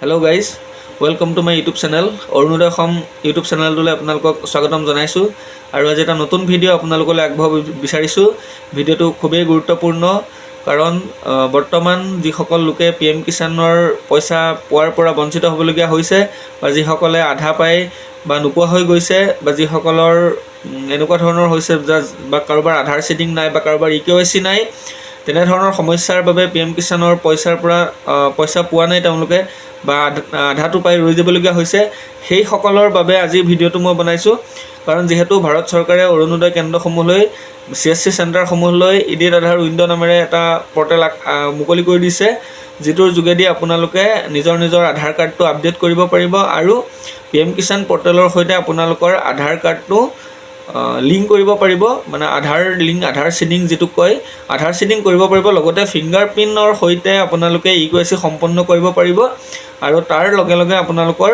Hello' guys, welcome to my YouTube channel Arunodoy Asom YouTube চেনেলটোলৈ আপোনালোকক স্বাগতম জনাইছোঁ। আৰু আজি এটা নতুন ভিডিঅ' আপোনালোকলৈ আগবঢ়াব বিচাৰিছোঁ। ভিডিঅ'টো খুবেই গুৰুত্বপূৰ্ণ, কাৰণ বৰ্তমান যিসকল লোকে PM কিষাণৰ পইচা পোৱাৰ পৰা বঞ্চিত হ'বলগীয়া হৈছে, বা যিসকলে আধা পাই বা নোপোৱা হৈ গৈছে, বা যিসকলৰ এনেকুৱা ধৰণৰ হৈছে বা কাৰোবাৰ আধাৰ চিডিং নাই বা কাৰোবাৰ EKYC নাই, তেনেধৰণৰ সমস্যাৰ বাবে PM কিষাণৰ পইচা পোৱা নাই তেওঁলোকে, বা আধাটো পাই ৰৈ যাবলগীয়া হৈছে। সেইসকলৰ বাবে আজি ভিডিঅ'টো মই বনাইছোঁ। কাৰণ যিহেতু ভাৰত চৰকাৰে অৰুণোদয় কেন্দ্ৰসমূহলৈ, CSC চেণ্টাৰসমূহলৈ ইডিট আধাৰ উইণ্ড' নামেৰে এটা পৰ্টেল মুকলি কৰি দিছে, যিটোৰ যোগেদি আপোনালোকে নিজৰ আধাৰ কাৰ্ডটো আপডেট কৰিব পাৰিব আৰু PM কিষাণ পৰ্টেলৰ সৈতে আপোনালোকৰ আধাৰ কাৰ্ডটো লিংক কৰিব পাৰিব। মানে আধাৰ চিডিং যিটোক কয়, আধাৰ চিডিং কৰিব পাৰিব। লগতে ফিংগাৰ প্ৰিণ্টৰ সৈতে আপোনালোকে EKYC সম্পন্ন কৰিব পাৰিব। আৰু তাৰ লগে লগে আপোনালোকৰ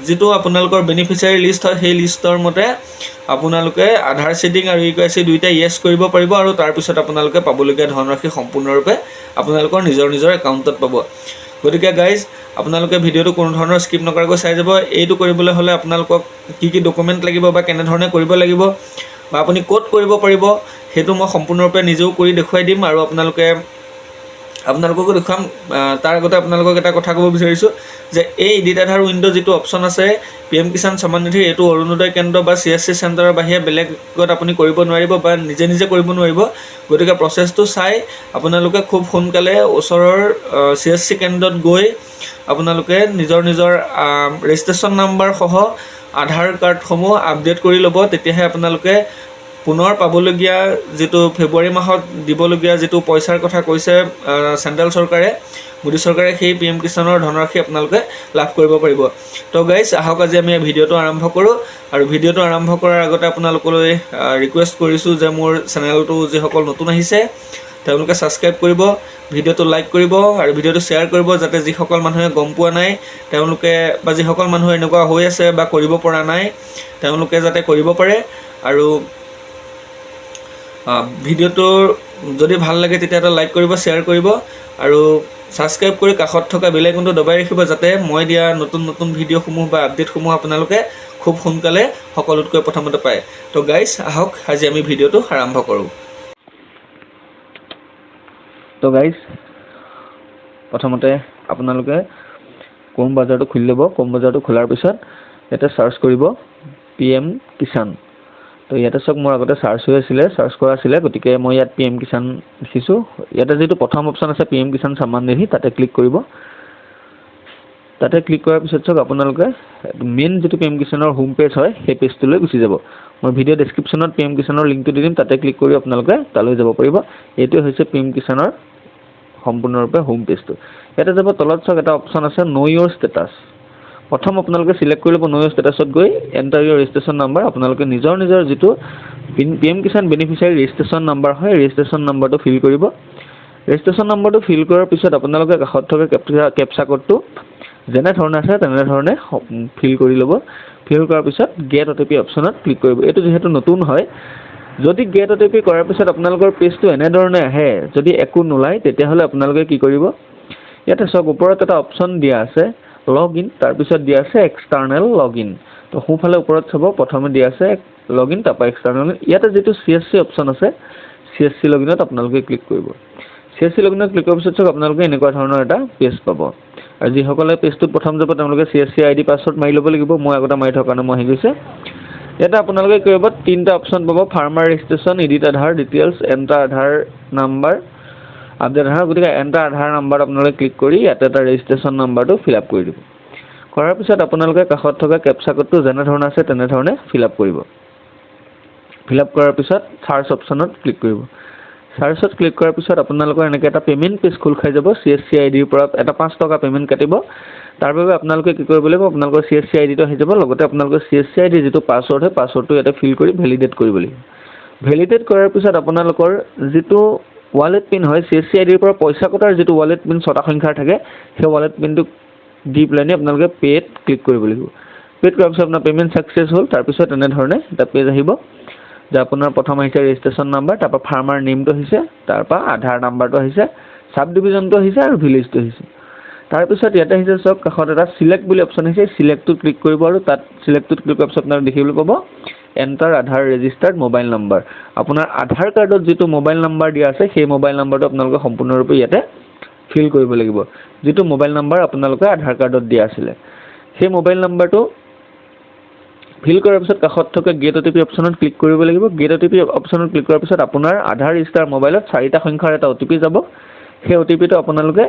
যিটো আপোনালোকৰ বেনিফিচিয়াৰী লিষ্ট হয়, সেই লিষ্টৰ মতে আপোনালোকে আধাৰ চিডিং আৰু EKYC দুয়োটাই য়েছ কৰিব পাৰিব। আৰু তাৰপিছত আপোনালোকে পাবলগীয়া ধনৰাশি সম্পূৰ্ণৰূপে আপোনালোকৰ নিজৰ একাউণ্টত পাব। গতিকে গাইজ, আপোনালোকে ভিডিঅ'টো কোনো ধৰণৰ স্কিপ নকৰাকৈ চাই যাব। এইটো কৰিবলৈ হ'লে আপোনালোকক কি ডকুমেণ্ট লাগিব বা কেনেধৰণে কৰিব লাগিব বা আপুনি ক'ত কৰিব পাৰিব, সেইটো মই সম্পূৰ্ণৰূপে নিজেও কৰি দেখুৱাই দিম আৰু আপোনালোককো দেখুৱাম। তাৰ আগতে আপোনালোকক এটা কথা ক'ব বিচাৰিছোঁ যে এই ইডিট আধাৰ উইণ্ড' যিটো অপশ্যন আছে PM কিষাণ সন্মান নিধিৰ, এইটো অৰুণোদয় কেন্দ্ৰ বা CSC চেণ্টাৰৰ বাহিৰে বেলেগত আপুনি কৰিব নোৱাৰিব বা নিজে কৰিব নোৱাৰিব। গতিকে প্ৰচেছটো চাই আপোনালোকে খুব সোনকালে ওচৰৰ CSC কেন্দ্ৰত গৈ আপোনালোকে নিজৰ ৰেজিষ্ট্ৰেশ্যন নাম্বাৰ সহ আধাৰ কাৰ্ডসমূহ আপডেট কৰি ল'ব। তেতিয়াহে আপোনালোকে পুনৰ পাবলগীয়া যিটো ফেব্ৰুৱাৰী মাহত দিবলগীয়া যিটো পইচাৰ কথা কৈছে চেণ্ট্ৰেল চৰকাৰে, মোদী চৰকাৰে, সেই PM কিষাণৰ ধনৰাশি আপোনালোকে লাভ কৰিব পাৰিব। তো গাইজ, আহক আজি আমি ভিডিঅ'টো আৰম্ভ কৰোঁ। আৰু ভিডিঅ'টো আৰম্ভ কৰাৰ আগতে আপোনালোকলৈ ৰিকুৱেষ্ট কৰিছোঁ যে মোৰ চেনেলটো যিসকল নতুন আহিছে তেওঁলোকে ছাবস্ক্ৰাইব কৰিব, ভিডিঅ'টো লাইক কৰিব আৰু ভিডিঅ'টো শ্বেয়াৰ কৰিব, যাতে যিসকল মানুহে গম পোৱা নাই তেওঁলোকে, বা যিসকল মানুহে এনেকুৱা হৈ আছে বা কৰিব পৰা নাই তেওঁলোকে যাতে কৰিব পাৰে। আৰু ভিডিঅ'টোৰ যদি ভাল লাগে তেতিয়া এটা লাইক কৰিব, শ্বেয়াৰ কৰিব আৰু ছাবস্ক্ৰাইব কৰি কাষত থকা বেল আইকনটো দবাই ৰাখিব, যাতে মই দিয়া নতুন ভিডিঅ'সমূহ বা আপডেটসমূহ আপোনালোকে খুব সোনকালে সকলোতকৈ প্ৰথমতে পায়। তো গাইজ, আহক আজি আমি ভিডিঅ'টো আৰম্ভ কৰোঁ। তো গাইজ, প্ৰথমতে আপোনালোকে ক্ৰ'ম ব্ৰাউজাৰটো খুলি ল'ব। ক্ৰ'ম ব্ৰাউজাৰটো খোলাৰ পিছত ইয়াতে চাৰ্চ কৰিব PM কিষাণ। তো ইয়াতে চাওক, মোৰ আগতে চাৰ্চ কৰা আছিলে, গতিকে মই ইয়াত PM কিষাণ লিখিছোঁ। ইয়াতে যিটো প্ৰথম অপশ্যন আছে PM কিষাণ সন্মান নিধি, তাতে ক্লিক কৰিব। তাতে ক্লিক কৰাৰ পিছত চাওক, আপোনালোকে মেইন যিটো PM কিষাণৰ হোম পেজ হয়, সেই পেজটোলৈ গুচি যাব। মই ভিডিঅ' ডেছক্ৰিপশ্যনত PM কিষাণৰ লিংকটো দি দিম, তাতে ক্লিক কৰি আপোনালোকে তালৈ যাব পাৰিব। এইটোৱে হৈছে PM কিষাণৰ সম্পূৰ্ণৰূপে হোম পেজটো। ইয়াতে যাব, তলত চাওক এটা অপশ্যন আছে ন' ইয়ৰ ষ্টেটাছ। প্ৰথম আপোনালোকে চিলেক্ট কৰি ল'ব ন' ইয়ৰ ষ্টেটাছত গৈ এণ্টাৰ ইয়ৰ ৰেজিষ্ট্ৰেশ্যন নাম্বাৰ। আপোনালোকে নিজৰ যিটো PM Kisan beneficiary registration number হয়, ৰেজিষ্ট্ৰেশ্যন নাম্বাৰটো ফিল কৰিব। ৰেজিষ্ট্ৰেশ্যন নাম্বাৰটো ফিল কৰাৰ পিছত আপোনালোকে কাষত থকা কেপচা কোডটো যেনেধৰণে আছে তেনেধৰণে ফিল কৰি ল'ব। ফিল কৰাৰ পিছত গেট OTP অপশ্যনত ক্লিক কৰিব। এইটো যিহেতু নতুন হয়, যদি গেট OTP কৰাৰ পিছত আপোনালোকৰ পেজটো এনেধৰণে আহে, যদি একো নোলায়, তেতিয়াহ'লে আপোনালোকে কি কৰিব, ইয়াতে চাওক ওপৰত এটা অপশ্যন দিয়া আছে লগ ইন, তাৰপিছত দিয়া আছে এক্সটাৰ্নেল লগ ইন। তো সোঁফালে ওপৰত চাব, প্ৰথমে দিয়া আছে লগ ইন, তাৰপৰা এক্সটাৰ্নেল লগ ইন। ইয়াতে যিটো CSC অপশ্যন আছে, CSC লগ ইনত আপোনালোকে ক্লিক কৰিব। CSC লগ ইনত ক্লিক কৰাৰ পিছত চাওক, আপোনালোকে এনেকুৱা ধৰণৰ এটা পেজ পাব। আৰু যিসকলে পেজটোত প্ৰথম যাব তেওঁলোকে CSC ID পাছৱৰ্ড মাৰি ল'ব লাগিব। মই আগতে মাৰি থকাৰ কাৰণে মই আহি গৈছে। ইয়াতে আপোনালোকে কি কৰিব, তিনিটা অপশ্যন পাব, ফাৰ্মাৰ ৰেজিষ্ট্ৰেশ্যন, ইডিট আধাৰ ডিটেইলছ, এণ্টাৰ আধাৰ নাম্বাৰ, আপডেট আধাৰ। গতিকে এণ্টাৰ আধাৰ নাম্বাৰত আপোনালোকে ক্লিক কৰি ইয়াতে এটা ৰেজিষ্ট্ৰেশ্যন নাম্বাৰটো ফিল আপ কৰি দিব। কৰাৰ পিছত আপোনালোকে কাষত থকা কেপচা কোডটো যেনেধৰণে আছে তেনেধৰণে ফিল আপ কৰিব। ফিল আপ কৰাৰ পিছত চাৰ্চ অপশ্যনত ক্লিক কৰিব। চাৰ্চত ক্লিক কৰাৰ পিছত আপোনালোকৰ এনেকৈ এটা পে'মেণ্ট পেজ খোল খাই যাব। CSC IDৰ পৰা এটা 5 টকা পে'মেণ্ট কাটিব। তাৰ বাবে আপোনালোকে কি কৰিব লাগিব, আপোনালোকৰ CSC IDটো আহি যাব। লগতে আপোনালোকৰ CSC ID যিটো পাছৱৰ্ড হয়, পাছৱৰ্ডটো ইয়াতে ফিল কৰি ভেলিডেট কৰিব লাগিব। ভেলিডেট কৰাৰ পিছত আপোনালোকৰ যিটো ৱালেট পিন হয়, CSC IDৰ পৰা পইচা কটাৰ যিটো ৱালেট পিন 6টা সংখ্যাৰ থাকে, সেই ৱালেট পিনটো দি পেলাই আপোনালোকে পে'ত ক্লিক কৰিব লাগিব। পে'ত কৰাৰ পিছত আপোনাৰ পে'মেণ্ট ছাকচেছ হ'ল। তাৰপিছত এনেধৰণে এটা পেজ আহিব, যে আপোনাৰ প্ৰথম আহিছে ৰেজিষ্ট্ৰেশ্যন নাম্বাৰ, তাৰপৰা ফাৰ্মাৰ নেমটো আহিছে, তাৰপৰা আধাৰ নাম্বাৰটো আহিছে, ছাব ডিভিজনটো আহিছে আৰু ভিলেজটো আহিছে। তাৰপিছত ইয়াতে আহিছে চাওক কাষত এটা সিলেক্ট বুলি অপচন আছে সিলেক্টটো ক্লিক কৰিব আৰু তাত সিলেক্টটো ক্লিক কৰাৰ পিছত আপোনাক দেখিবলৈ পাব এন্টাৰ আধাৰ ৰেজিষ্টাৰ্ড মোবাইল নাম্বাৰ আপোনাৰ আধাৰ কাৰ্ডত যিটো মোবাইল নাম্বাৰ দিয়া আছে সেই মোবাইল নাম্বাৰটো আপোনালোকে সম্পূৰ্ণৰূপে ইয়াতে ফিল কৰিব লাগিব যিটো মোবাইল নাম্বাৰ আপোনালোকে আধাৰ কাৰ্ডত দিয়া আছিল সেই মোবাইল নাম্বাৰটো ফিল কৰাৰ পিছত কাষত থকা গেট OTP অপচনত ক্লিক কৰিব লাগিব গেট OTP অপচনত ক্লিক কৰাৰ পিছত আপোনাৰ আধাৰ ৰেজিষ্টাৰ মোবাইলত 4টা সংখ্যাৰ এটা OTP যাব সেই OTPটো আপোনালোকে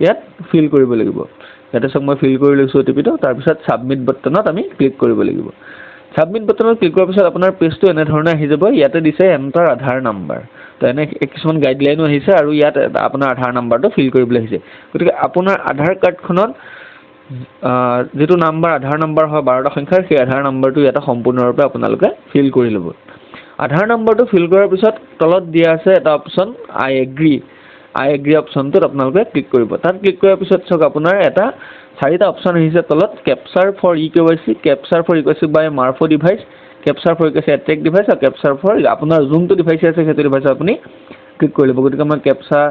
ইয়াত ফিল কৰিব লাগিব ইয়াতে সব মই ফিল কৰি লৈছো OTPটো তাৰ পিছত সাবমিট বাটনত আমি ক্লিক কৰিব লাগিব সাবমিট বাটনত ক্লিক কৰাৰ পিছত আপোনাৰ পেজটো এনে ধৰণে আহি যাব ইয়াতে দিছে এন্টাৰ আধাৰ নাম্বাৰ তো এনে কিছুমান গাইডলাইনো আহিছে আৰু ইয়াত আপোনাৰ আধাৰ নাম্বাৰটো ফিল কৰিবলৈ আহিছে গতিকে আপোনাৰ আধাৰ কাৰ্ডখনত যেটো নাম্বাৰ আধাৰ নাম্বাৰ হয় 12টা সংখ্যাৰ সেই আধাৰ নাম্বাৰটো ইয়াতে সম্পূৰ্ণৰূপে আপোনালোকে ফিল কৰি ল'ব আধাৰ নাম্বাৰটো ফিল কৰাৰ পিছত তলত দিয়া আছে এটা অপচন আই এগ্ৰি অপচনটোত আপোনালোকে ক্লিক কৰিব তাত ক্লিক কৰাৰ পিছত চাওক আপোনাৰ এটা 4টা অপচন আহিছে তলত ক্যাপচাৰ for ইকেৱাইসি ক্যাপচাৰ for ইকেৱাইসি by মাৰফো device ক্যাপচাৰ for ইকেৱাইসি attract device আৰু ক্যাপচাৰ ফৰ আপোনাৰ যোনটো ডিভাইস আছে সেইটো ডিভাইস আপুনি ক্লিক কৰি ল'ব গতিকে মই ক্যাপচাৰ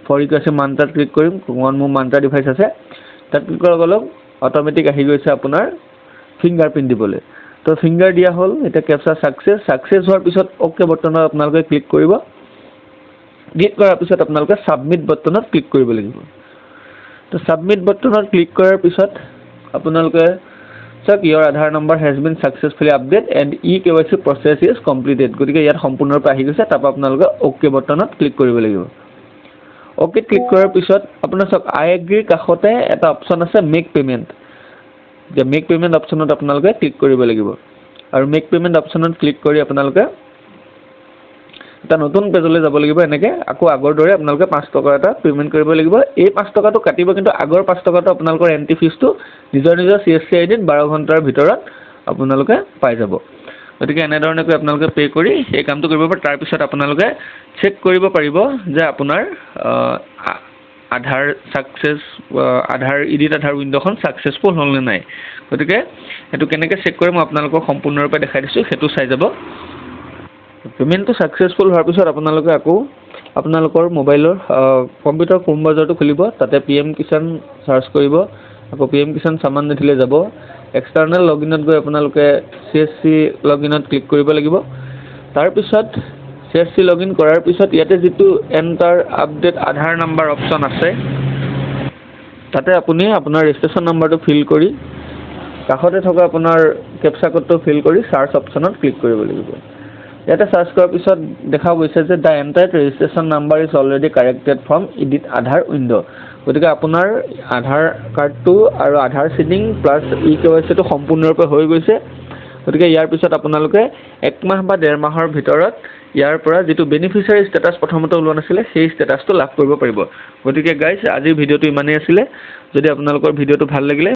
ফৰ ইকেৱাইসি মানটাত ক্লিক কৰিম কোন মোৰ মানটা ডিভাইস আছে তাত ক্লিক কৰাৰ লগে লগে অটোমেটিক আহি গৈছে আপোনাৰ ফিংগাৰপ্ৰিন্ট দিবলৈ তো ফিংগাৰ দিয়া হ'ল এটা ক্যাপচাৰ সাকসেস হোৱাৰ পিছত ওকে বাটনত আপোনালোকে ক্লিক কৰিব ক্লিক কৰাৰ পিছত আপোনালোকে সাবমিট বাটনত ক্লিক কৰিব লাগিব তো সাবমিট বাটনত ক্লিক কৰাৰ পিছত আপোনালোকে চাওক your Aadhaar number has been successfully update and ইকেৱাইসি প্ৰসেছ ইজ কমপ্লিটেড গতিকে ইয়াত সম্পূৰ্ণৰূপে আহি গৈছে তাৰপৰা আপোনালোকে ওকে বাটনত ক্লিক কৰিব লাগিব ওকে ক্লিক কৰাৰ পিছত আপোনাৰ চাওক আই এগ্ৰিৰ কাষতে এটা অপচন আছে মেক পেমেন্ট যে মেক পেমেন্ট অপচনত আপোনালোকে ক্লিক কৰিব লাগিব আৰু মেক পেমেন্ট অপচনত ক্লিক কৰি আপোনালোকে এটা নতুন পেজলৈ যাব লাগিব এনেকৈ আকৌ আগৰ দৰে আপোনালোকে 5 টকা এটা পেমেন্ট কৰিব লাগিব এই 5 টকাটো কাটিব কিন্তু আগৰ 5 টকাটো আপোনালোকৰ এন্ট্ৰি ফিজটো নিজৰ CSC আইডিত 12 ঘণ্টাৰ ভিতৰত আপোনালোকে পাই যাব গতিকে এনে ধৰণে আপোনালোকে পে কৰি এই কামটো কৰিব পাৰে তাৰ পিছত আপোনালোকে চেক কৰিব পাৰিব যে আপোনাৰ আধাৰ সাকসেস আধাৰ এডিট আধাৰ উইন্ডোখন সাকসেসফুল হ'ল নে নাই গতিকে এটো কেনেকৈ চেক কৰিম আপোনালোকক সম্পূৰ্ণৰূপে দেখাই দিছো হেতু চাই যাব পেমেন্টটো সাকসেসফুল হোৱাৰ পিছত আপোনালোকে আকৌ আপোনালোকৰ মোবাইলৰ কম্পিউটাৰ ক্ৰোম ব্ৰাউজাৰটো খুলিব তাতে PM কিষাণ সাৰ্চ কৰিব আকৌ PM কিষাণ সামান নিধিলে যাব এক্সটাৰ্নাল লগইনত গৈ আপোনালোকে CSC লগইনত ক্লিক কৰিব লাগিব তাৰ পিছত CSC লগইন কৰাৰ পিছত ইয়াতে যেটো এন্টাৰ আপডেট আধাৰ নাম্বাৰ অপচন আছে তাতে আপুনি আপোনাৰ ৰেজিষ্ট্ৰেচন নাম্বাৰটো ফিল কৰি কাষতে থকা আপোনাৰ ক্যাপচা কোডটো ফিল কৰি সাৰ্চ অপচনত ক্লিক কৰিব লাগিব ইয়াতে সাৰ্চ কৰাৰ পিছত দেখা গৈছে যে the entire registration number is already corrected from edit Aadhaar window গতিকে আপোনাৰ আধাৰ কাৰ্ডটো আৰু আধাৰ সিডিং প্লাস ইকেৱাইসিটো সম্পূৰ্ণৰূপে হৈ গৈছে গতিকে ইয়াৰ পিছত আপোনালোকে 1 মাহ বা 1.5 মাহৰ ভিতৰত ইয়াৰ পৰা যেটো বেনিফিচিয়াৰী ষ্টেটাস প্ৰথমতে ওলোৱা নাছিলে সেই ষ্টেটাসটো লাভ কৰিব পাৰিব গতিকে গাইস আজিৰ ভিডিওটো ইমানেই আছিল যদি আপোনালোকৰ ভিডিওটো ভাল লাগিলে